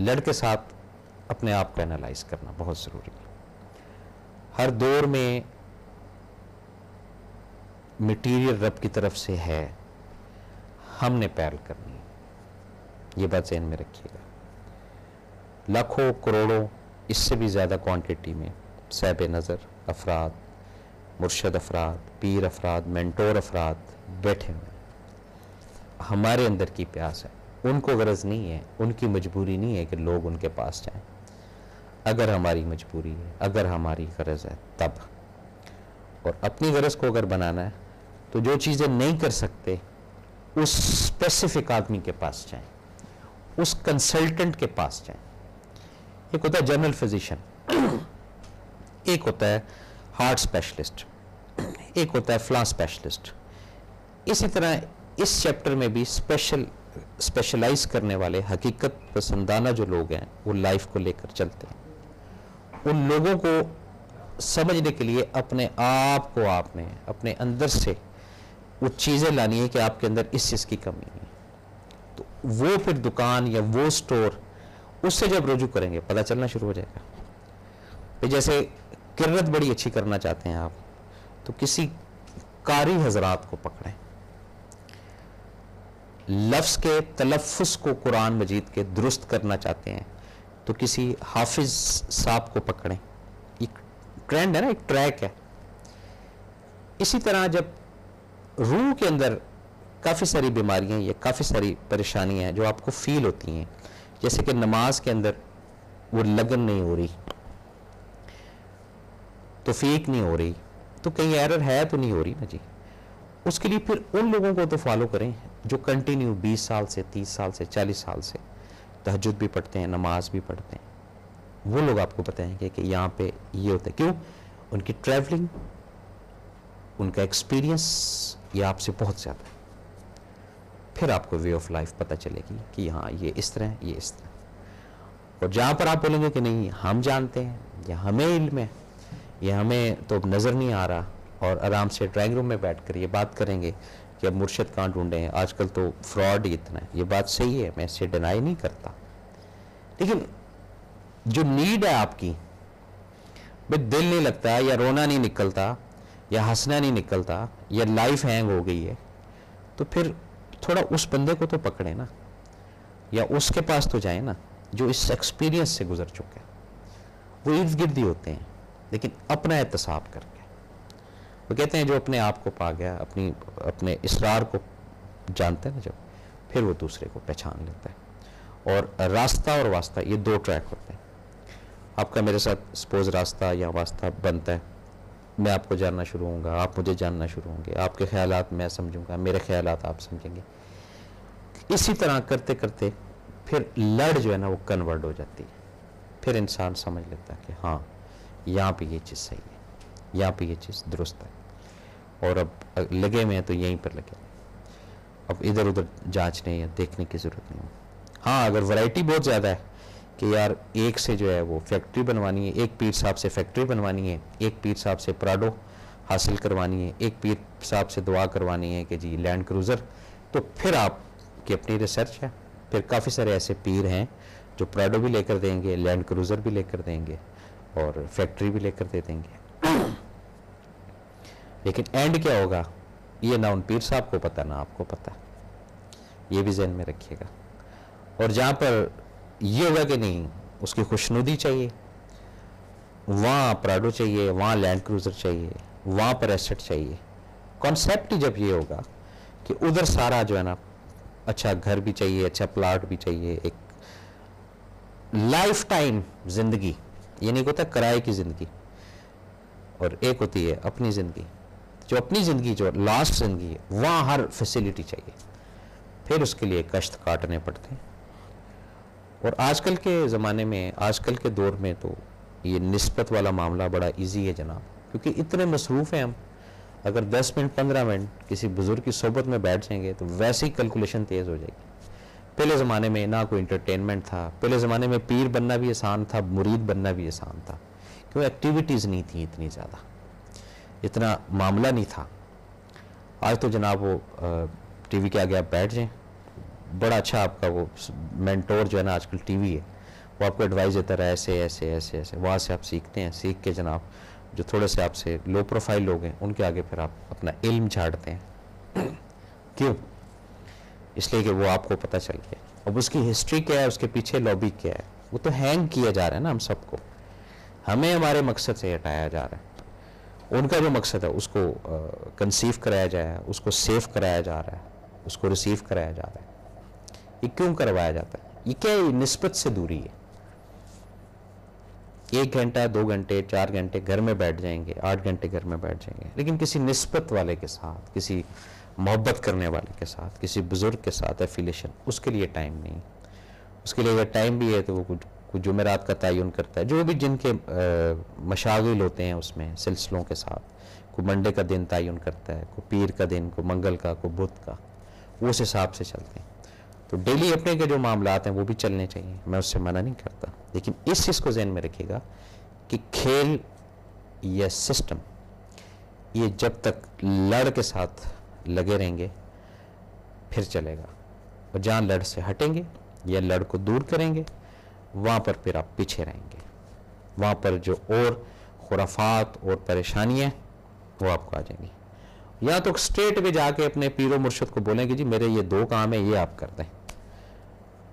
لڑ کے ساتھ اپنے آپ کو انالائز کرنا بہت ضروری ہے. ہر دور میں مٹیریل رب کی طرف سے ہے, ہم نے پہل کرنی ہے, یہ بات ذہن میں رکھیے گا. لاکھوں کروڑوں اس سے بھی زیادہ کوانٹٹی میں صاحب نظر افراد, مرشد افراد, پیر افراد, مینٹور افراد بیٹھے ہوئے ہیں. ہمارے اندر کی پیاس ہے, ان کو غرض نہیں ہے, ان کی مجبوری نہیں ہے کہ لوگ ان کے پاس جائیں. اگر ہماری مجبوری ہے, اگر ہماری غرض ہے تب. اور اپنی غرض کو اگر بنانا ہے تو جو چیزیں نہیں کر سکتے اس اسپیسیفک آدمی کے پاس جائیں, اس کنسلٹنٹ کے پاس جائیں. ایک ہوتا ہے جنرل فزیشین, ایک ہوتا ہے ہارٹ اسپیشلسٹ, ایک ہوتا ہے فلاں اسپیشلسٹ. اسی طرح اس چیپٹر میں بھی اسپیشلائز کرنے والے حقیقت پسندانہ جو لوگ ہیں وہ لائف کو لے کر چلتے ہیں. ان لوگوں کو سمجھنے کے لیے اپنے آپ کو آپ نے اپنے اندر سے وہ چیزیں لانی ہے کہ آپ کے اندر اس چیز کی کمی ہے. تو وہ پھر دکان یا وہ سٹور اس سے جب رجوع کریں گے پتہ چلنا شروع ہو جائے گا. پھر جیسے کرت بڑی اچھی کرنا چاہتے ہیں آپ تو کسی قاری حضرات کو پکڑیں. لفظ کے تلفظ کو قرآن مجید کے درست کرنا چاہتے ہیں تو کسی حافظ صاحب کو پکڑیں. ایک ٹرینڈ ہے نا, ایک ٹریک ہے. اسی طرح جب روح کے اندر کافی ساری بیماریاں یا کافی ساری پریشانیاں ہیں جو آپ کو فیل ہوتی ہیں, جیسے کہ نماز کے اندر وہ لگن نہیں ہو رہی, توفیق نہیں ہو رہی, تو کہیں ایرر ہے تو نہیں ہو رہی نا جی. اس کے لیے پھر ان لوگوں کو تو فالو کریں جو کنٹینیو 20 سال سے 30 سال سے 40 سال سے تہجد بھی پڑھتے ہیں, نماز بھی پڑھتے ہیں. وہ لوگ آپ کو بتائیں گے کہ یہاں پہ یہ ہوتا ہے. کیوں؟ ان کی ٹریولنگ, ان کا ایکسپیرینس یہ آپ سے بہت زیادہ ہے. پھر آپ کو وے آف لائف پتہ چلے گی کہ ہاں یہ اس طرح ہے, یہ اس طرح. اور جہاں پر آپ بولیں گے کہ نہیں ہم جانتے ہیں یا ہمیں علم ہے یا ہمیں تو نظر نہیں آ رہا, اور آرام سے ڈرائنگ روم میں بیٹھ کر یہ بات کریں گے کہ اب مرشد کہاں ڈھونڈیں, آج کل تو فراڈ ہی اتنا ہے. یہ بات صحیح ہے, میں اسے ڈینائی نہیں کرتا, لیکن جو نیڈ ہے آپ کی, بھئی دل نہیں لگتا یا رونا نہیں نکلتا یا ہنسنا نہیں نکلتا یا لائف ہینگ ہو گئی ہے, تو پھر تھوڑا اس بندے کو تو پکڑے نا, یا اس کے پاس تو جائیں نا جو اس ایکسپیرینس سے گزر چکے. وہ ارد گرد ہی ہوتے ہیں لیکن اپنا احتساب کر کے. وہ کہتے ہیں جو اپنے آپ کو پا گیا, اپنے اسرار کو جانتا ہے نا جب, پھر وہ دوسرے کو پہچان لیتا ہے. اور راستہ اور واسطہ یہ دو ٹریک ہوتے ہیں. آپ کا میرے ساتھ سپوز راستہ یا واسطہ بنتا ہے, میں آپ کو جاننا شروع ہوں گا, آپ مجھے جاننا شروع ہوں گے, آپ کے خیالات میں سمجھوں گا, میرے خیالات آپ سمجھیں گے. اسی طرح کرتے کرتے پھر لڑ جو ہے نا وہ کنورٹ ہو جاتی ہے. پھر انسان سمجھ لیتا ہے کہ ہاں یہاں پہ یہ چیز صحیح ہے, یہاں پہ یہ چیز درست ہے, اور اب لگے میں ہیں تو یہیں پر لگے. اب ادھر ادھر جانچنے یا دیکھنے کی ضرورت نہیں. ہاں اگر ورائٹی بہت زیادہ ہے کہ یار ایک سے جو ہے وہ فیکٹری بنوانی ہے, ایک پیر صاحب سے فیکٹری بنوانی ہے, ایک پیر صاحب سے پراڈو حاصل کروانی ہے, ایک پیر صاحب سے دعا کروانی ہے کہ جی لینڈ کروزر, تو پھر آپ کی اپنی ریسرچ ہے. پھر کافی سارے ایسے پیر ہیں جو پراڈو بھی لے کر دیں گے, لینڈ کروزر بھی لے کر دیں گے, اور فیکٹری بھی لے کر دے دیں گے. لیکن اینڈ کیا ہوگا یہ نہ ان پیر صاحب کو پتہ نہ آپ کو پتہ. یہ بھی ذہن میں رکھیے گا. اور جہاں پر یہ ہوگا کہ نہیں اس کی خوشنودی چاہیے, وہاں پراڈو چاہیے, وہاں لینڈ کروزر چاہیے, وہاں پر ایسٹ چاہیے. کانسیپٹ جب یہ ہوگا کہ ادھر سارا جو ہے نا اچھا گھر بھی چاہیے, اچھا پلاٹ بھی چاہیے, ایک لائف ٹائم زندگی, یہ نہیں ہوتا کرائے کی زندگی, اور ایک ہوتی ہے اپنی زندگی. جو اپنی زندگی جو لاسٹ زندگی ہے وہاں ہر فیسیلیٹی چاہیے. پھر اس کے لیے کشت کاٹنے پڑتے ہیں. اور آج کل کے زمانے میں, آج کل کے دور میں تو یہ نسبت والا معاملہ بڑا ایزی ہے جناب, کیونکہ اتنے مصروف ہیں ہم. اگر 10 منٹ 15 منٹ کسی بزرگ کی صحبت میں بیٹھ جائیں گے تو ویسے ہی کیلکولیشن تیز ہو جائے گی. پہلے زمانے میں نہ کوئی انٹرٹینمنٹ تھا, پہلے زمانے میں پیر بننا بھی آسان تھا, مرید بننا بھی آسان تھا, کیوں ایکٹیویٹیز نہیں تھیں اتنی زیادہ, اتنا معاملہ نہیں تھا. آج تو جناب وہ ٹی وی کے آگے آپ بیٹھ جائیں, بڑا اچھا آپ کا وہ مینٹور جو ہے نا آج کل ٹی وی ہے, وہ آپ کو ایڈوائز دیتا رہا ایسے ایسے ایسے ایسے، وہاں سے آپ سیکھتے ہیں، سیکھ کے جناب جو تھوڑے سے آپ سے لو پروفائل لوگ ہیں ان کے آگے پھر آپ اپنا علم جھاڑتے ہیں. کیوں؟ اس لیے کہ وہ آپ کو پتہ چل گیا. اب اس کی ہسٹری کیا ہے، اس کے پیچھے لابی کیا ہے، وہ تو ہینگ کیا جا رہا ہے نا ہم سب کو. ہمیں ہمارے مقصد سے ہٹایا جا رہا ہے. ان کا جو مقصد ہے اس کو کنسیو کرایا جایا ہے، اس کو سیو کرایا جا رہا ہے، اس کو ریسیو کرایا جا رہا ہے. یہ کیوں کروایا جاتا ہے؟ یہ کیا ہے؟ نسبت سے دوری ہے. 1 گھنٹہ 2 گھنٹے 4 گھنٹے گھر میں بیٹھ جائیں گے، 8 گھنٹے گھر میں بیٹھ جائیں گے، لیکن کسی نسبت والے کے ساتھ، کسی محبت کرنے والے کے ساتھ، کسی بزرگ کے ساتھ ایفیلیشن، اس کے لیے ٹائم نہیں. اس کے لیے اگر ٹائم بھی ہے تو وہ کچھ جمعرات کا تعین کرتا ہے، جو بھی جن کے مشاغل ہوتے ہیں اس میں سلسلوں کے ساتھ. کوئی منڈے کا دن تعین کرتا ہے، کوئی پیر کا دن، کوئی منگل کا، کوئی بدھ کا، وہ اس حساب سے چلتے ہیں. تو ڈیلی اپنے کے جو معاملات ہیں وہ بھی چلنے چاہیے، میں اس سے منع نہیں کرتا، لیکن اس چیز کو ذہن میں رکھے گا کہ کھیل یا سسٹم یہ جب تک لڑ کے ساتھ لگے رہیں گے پھر چلے گا، اور جہاں لڑ سے ہٹیں گے یا لڑ کو دور کریں گے وہاں پر پھر آپ پیچھے رہیں گے. وہاں پر جو اور خرافات اور پریشانیاں وہ آپ کو آ جائیں گی. یا تو اسٹریٹ پہ جا کے اپنے پیر و مرشد کو بولیں کہ جی میرے یہ 2 کام ہیں، یہ آپ کر دیں،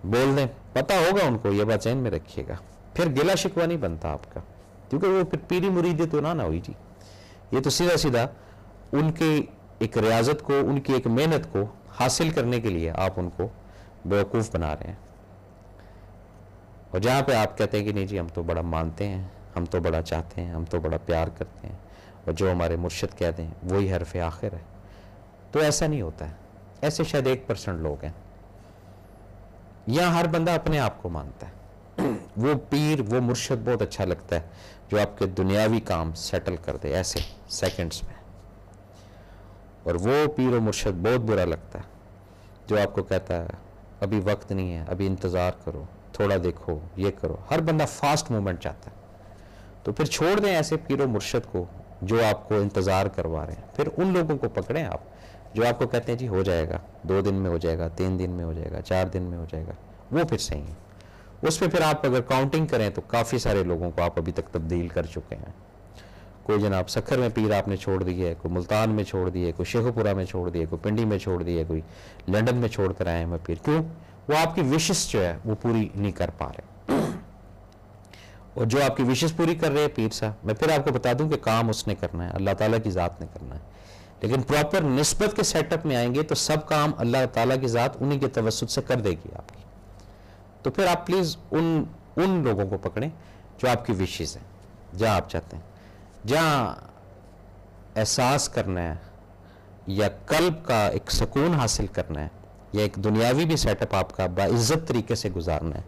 بول دیں، پتہ ہوگا ان کو. یہ بات ذہن میں رکھیے گا. پھر گلا شکوہ نہیں بنتا آپ کا، کیونکہ وہ پھر پیری مریدی تو نہ ہوئی جی. یہ تو سیدھا سیدھا ان کی ایک ریاضت کو، ان کی ایک محنت کو حاصل کرنے کے لیے آپ ان کو بیوقوف بنا رہے ہیں. اور جہاں پہ آپ کہتے ہیں کہ نہیں جی ہم تو بڑا مانتے ہیں، ہم تو بڑا چاہتے ہیں، ہم تو بڑا پیار کرتے ہیں، اور جو ہمارے مرشد کہتے ہیں وہی حرف آخر ہے، تو ایسا نہیں ہوتا ہے. ایسے شاید 1% لوگ ہیں. یہاں ہر بندہ اپنے آپ کو مانتا ہے. وہ پیر، وہ مرشد بہت اچھا لگتا ہے جو آپ کے دنیاوی کام سیٹل کر دے ایسے سیکنڈز میں، اور وہ پیر و مرشد بہت برا لگتا ہے جو آپ کو کہتا ہے ابھی وقت نہیں ہے، ابھی انتظار کرو، تھوڑا دیکھو، یہ کرو. ہر بندہ فاسٹ مومنٹ چاہتا ہے. تو پھر چھوڑ دیں ایسے پیر و مرشد کو جو آپ کو انتظار کروا رہے ہیں. پھر ان لوگوں کو پکڑیں آپ جو آپ کو کہتے ہیں جی ہو جائے گا، 2 دن میں ہو جائے گا، 3 دن میں ہو جائے گا، 4 دن میں ہو جائے گا. وہ پھر صحیح ہے. اس پہ پھر آپ اگر کاؤنٹنگ کریں تو کافی سارے لوگوں کو آپ ابھی تک تبدیل کر چکے ہیں. کوئی جناب سکھر میں پیر آپ نے چھوڑ دی ہے، کوئی ملتان میں چھوڑ دی ہے، کوئی شیخو پورہ میں چھوڑ دی ہے، کوئی پنڈی میں چھوڑ دی ہے، کوئی لنڈن میں چھوڑ کر آئے ہیں میں پیر. کیوں؟ وہ آپ کی وشز جو ہے وہ پوری نہیں کر پا رہے. اور جو آپ کی وشز پوری کر رہے ہیں پیر صاحب، میں پھر آپ کو بتا دوں کہ کام اس نے کرنا ہے، اللہ تعالیٰ کی ذات نے کرنا ہے. لیکن پراپر نسبت کے سیٹ اپ میں آئیں گے تو سب کام اللہ تعالیٰ کی ذات انہی کے توسط سے کر دے گی آپ کی. تو پھر آپ پلیز ان لوگوں کو پکڑیں جو آپ کی وشز ہیں، جہاں آپ چاہتے ہیں، جہاں احساس کرنا ہے یا قلب کا ایک سکون حاصل کرنا ہے یا ایک دنیاوی بھی سیٹ اپ آپ کا باعزت طریقے سے گزارنا ہے،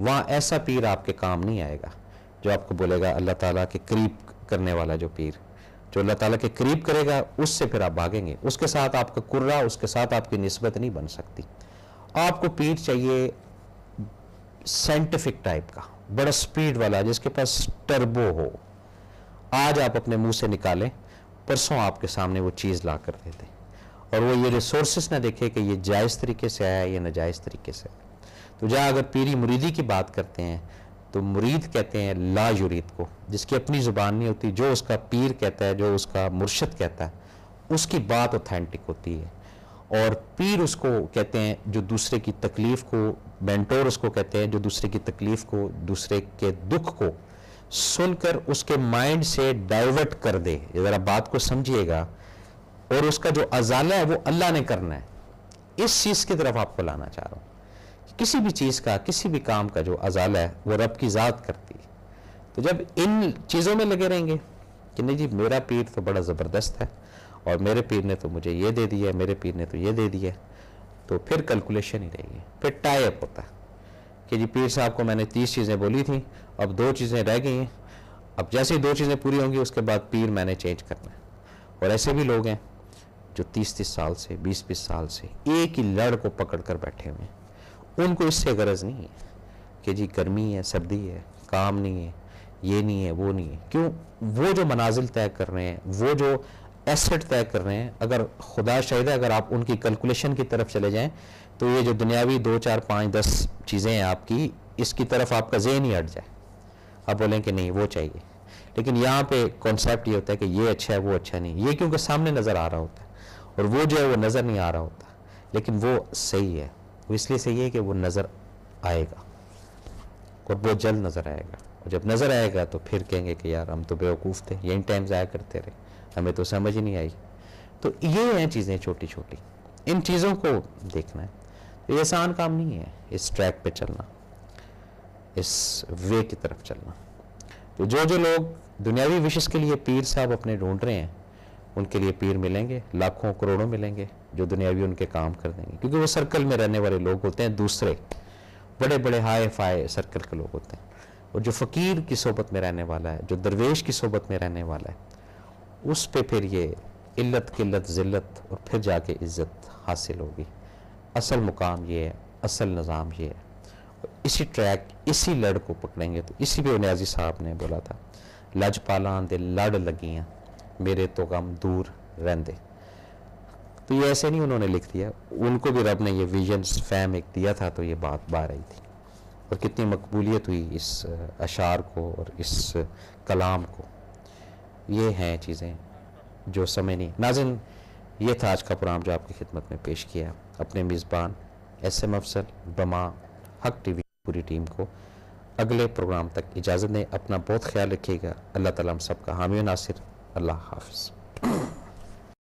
وہاں ایسا پیر آپ کے کام نہیں آئے گا جو آپ کو بولے گا اللہ تعالیٰ کے قریب کرنے والا. جو پیر جو اللہ تعالیٰ کے قریب کرے گا اس سے پھر آپ بھاگیں گے. اس کے ساتھ آپ کا قرہ، اس کے ساتھ آپ کی نسبت نہیں بن سکتی. آپ کو پیر چاہیے سائنٹیفک ٹائپ کا، بڑا سپیڈ والا، جس کے پاس ٹربو ہو. آج آپ اپنے منہ سے نکالیں، پرسوں آپ کے سامنے وہ چیز لا کر دیتے، اور وہ یہ ریسورسز نہ دیکھے کہ یہ جائز طریقے سے آیا ہے یا ناجائز طریقے سے. تو جہاں اگر پیری مریدی کی بات کرتے ہیں تو مرید کہتے ہیں لا یرید کو، جس کی اپنی زبان نہیں ہوتی، جو اس کا پیر کہتا ہے، جو اس کا مرشد کہتا ہے، اس کی بات اوتھینٹک ہوتی ہے. اور پیر اس کو کہتے ہیں جو دوسرے کی تکلیف کو، مینٹور اس کو کہتے ہیں جو دوسرے کی تکلیف کو، دوسرے کے دکھ کو سن کر اس کے مائنڈ سے ڈائیورٹ کر دے. ذرا بات کو سمجھیے گا. اور اس کا جو ازالہ ہے وہ اللہ نے کرنا ہے. اس چیز کی طرف آپ کو لانا چاہ رہا ہوں. کسی بھی چیز کا، کسی بھی کام کا جو ازالہ ہے وہ رب کی ذات کرتی ہے. تو جب ان چیزوں میں لگے رہیں گے کہ نہیں جی میرا پیر تو بڑا زبردست ہے اور میرے پیر نے تو مجھے یہ دے دیا ہے، میرے پیر نے تو یہ دے دیا ہے، تو پھر کیلکولیشن ہی رہے گی. پھر ٹائی اپ ہوتا ہے کہ جی پیر صاحب کو میں نے 30 چیزیں بولی تھیں، اب 2 چیزیں رہ گئی ہیں، اب جیسے 2 چیزیں پوری ہوں گی اس کے بعد پیر میں نے چینج کرنا ہے. اور ایسے بھی لوگ ہیں جو 30 سال سے، 20 سال سے ایک ہی لڑ کو پکڑ کر بیٹھے ہوئے ہیں. ان کو اس سے غرض نہیں ہے کہ جی گرمی ہے، سردی ہے، کام نہیں ہے، یہ نہیں ہے، وہ نہیں ہے. کیوں؟ وہ جو منازل طے کر رہے ہیں، وہ جو ایسٹ طے کر رہے ہیں، اگر خدا شاہد ہے اگر آپ ان کی کیلکولیشن کی طرف چلے جائیں تو یہ جو دنیاوی 2 4 5 10 چیزیں ہیں آپ کی، اس کی طرف آپ کا ذہن ہی ہٹ جائے, آپ بولیں کہ نہیں وہ چاہیے. لیکن یہاں پہ کانسیپٹ یہ ہوتا ہے کہ یہ اچھا ہے وہ اچھا نہیں, یہ کیونکہ سامنے نظر آ رہا ہوتا ہے, اور وہ جو ہے وہ نظر نہیں آ رہا ہوتا, لیکن وہ صحیح ہے. وہ اس لیے صحیح ہے کہ وہ نظر آئے گا, اور بہت جلد نظر آئے گا. اور جب نظر آئے گا تو پھر کہیں گے کہ یار ہم تو بیوقوف تھے, یہی ٹائم ضائع کرتے رہے, ہمیں تو سمجھ ہی نہیں آئی. تو یہ ہیں چیزیں چھوٹی چھوٹی, ان چیزوں کو دیکھنا ہے. یہ آسان کام نہیں ہے اس ٹریک پہ چلنا, اس وے کی طرف چلنا. تو جو لوگ دنیاوی وشز کے لیے پیر صاحب اپنے ڈھونڈ رہے ہیں, ان کے لیے پیر ملیں گے, لاکھوں کروڑوں ملیں گے جو دنیاوی ان کے کام کر دیں گے, کیونکہ وہ سرکل میں رہنے والے لوگ ہوتے ہیں, دوسرے بڑے بڑے ہائی فائی سرکل کے لوگ ہوتے ہیں. اور جو فقیر کی صحبت میں رہنے والا ہے, جو درویش کی صحبت میں رہنے والا ہے, اس پہ پھر یہ علت قلت ذلت اور پھر جا کے عزت حاصل ہوگی. اصل مقام یہ ہے, اصل نظام یہ ہے. اسی ٹریک, اسی لڑ کو پکڑیں گے. تو اسی پہ نیازی صاحب نے بولا تھا, لج پالاں دے لڑ لگیاں میرے تو غم دور رہندے. تو یہ ایسے نہیں انہوں نے لکھ دیا, ان کو بھی رب نے یہ ویژنز فہم ایک دیا تھا, تو یہ بات باہر آئی تھی. اور کتنی مقبولیت ہوئی اس اشعار کو اور اس کلام کو. یہ ہیں چیزیں جو سمجھ نہیں. ناظرین, یہ تھا آج کا پروگرام جو آپ کی خدمت میں پیش کیا. اپنے میزبان ایس ایم افضل, بما, حق ٹی وی پوری ٹیم کو اگلے پروگرام تک اجازت دیں. اپنا بہت خیال رکھیے گا. اللہ تعالیٰ ہم سب کا حامی و ناصر. اللہ حافظ.